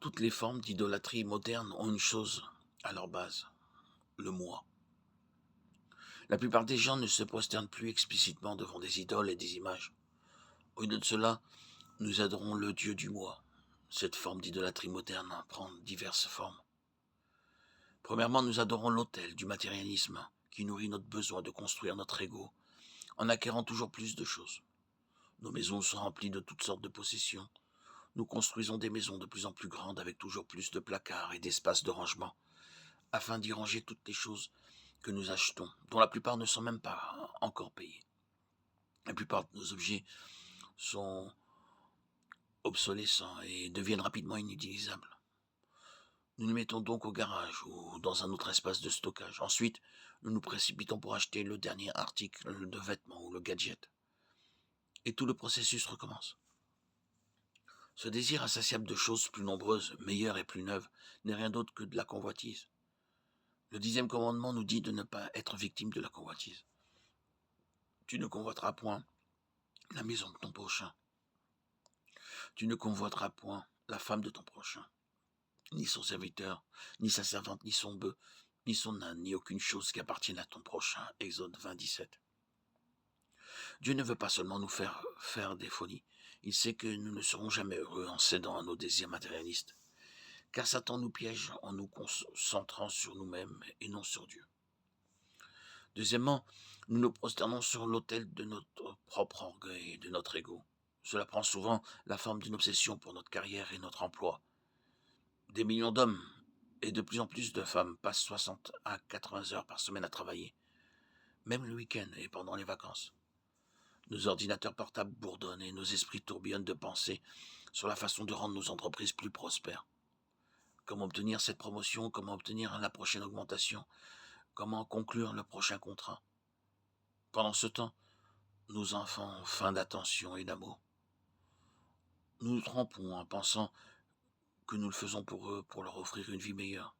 Toutes les formes d'idolâtrie moderne ont une chose à leur base, le moi. La plupart des gens ne se prosternent plus explicitement devant des idoles et des images. Au lieu de cela, nous adorons le Dieu du moi. Cette forme d'idolâtrie moderne prend diverses formes. Premièrement, nous adorons l'autel du matérialisme qui nourrit notre besoin de construire notre ego en acquérant toujours plus de choses. Nos maisons sont remplies de toutes sortes de possessions. Nous construisons des maisons de plus en plus grandes avec toujours plus de placards et d'espaces de rangement afin d'y ranger toutes les choses que nous achetons, dont la plupart ne sont même pas encore payées. La plupart de nos objets sont obsolescents et deviennent rapidement inutilisables. Nous les mettons donc au garage ou dans un autre espace de stockage. Ensuite, nous nous précipitons pour acheter le dernier article de vêtements ou le gadget. Et tout le processus recommence. Ce désir insatiable de choses plus nombreuses, meilleures et plus neuves n'est rien d'autre que de la convoitise. Le 10e commandement nous dit de ne pas être victime de la convoitise. Tu ne convoiteras point la maison de ton prochain. Tu ne convoiteras point la femme de ton prochain, ni son serviteur, ni sa servante, ni son bœuf, ni son âne, ni aucune chose qui appartienne à ton prochain. Exode 20, 17. Dieu ne veut pas seulement nous faire des folies. Il sait que nous ne serons jamais heureux en cédant à nos désirs matérialistes. Car Satan nous piège en nous concentrant sur nous-mêmes et non sur Dieu. Deuxièmement, nous nous prosternons sur l'autel de notre propre orgueil et de notre ego. Cela prend souvent la forme d'une obsession pour notre carrière et notre emploi. Des millions d'hommes et de plus en plus de femmes passent 60 à 80 heures par semaine à travailler, même le week-end et pendant les vacances. Nos ordinateurs portables bourdonnent et nos esprits tourbillonnent de pensées sur la façon de rendre nos entreprises plus prospères. Comment obtenir cette promotion, comment obtenir la prochaine augmentation, comment conclure le prochain contrat. Pendant ce temps, nos enfants ont faim d'attention et d'amour. Nous nous trompons en pensant que nous le faisons pour eux, pour leur offrir une vie meilleure.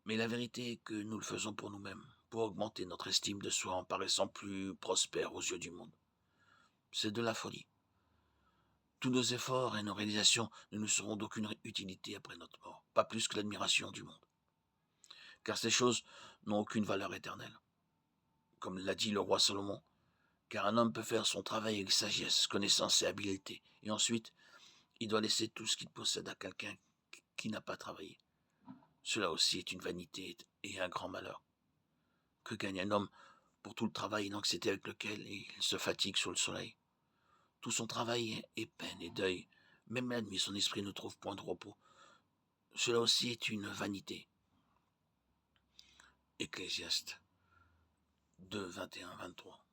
Mais la vérité est que nous le faisons pour nous-mêmes, pour augmenter notre estime de soi en paraissant plus prospères aux yeux du monde. C'est de la folie. Tous nos efforts et nos réalisations ne nous seront d'aucune utilité après notre mort, pas plus que l'admiration du monde. Car ces choses n'ont aucune valeur éternelle. Comme l'a dit le roi Salomon, car un homme peut faire son travail avec sagesse, connaissance et habileté, et ensuite, il doit laisser tout ce qu'il possède à quelqu'un qui n'a pas travaillé. Cela aussi est une vanité et un grand malheur. Que gagne un homme pour tout le travail et l'anxiété avec lequel il se fatigue sous le soleil? Tout son travail est peine et deuil. Même la nuit, son esprit ne trouve point de repos. Cela aussi est une vanité. Ecclésiaste 2, 21, 23.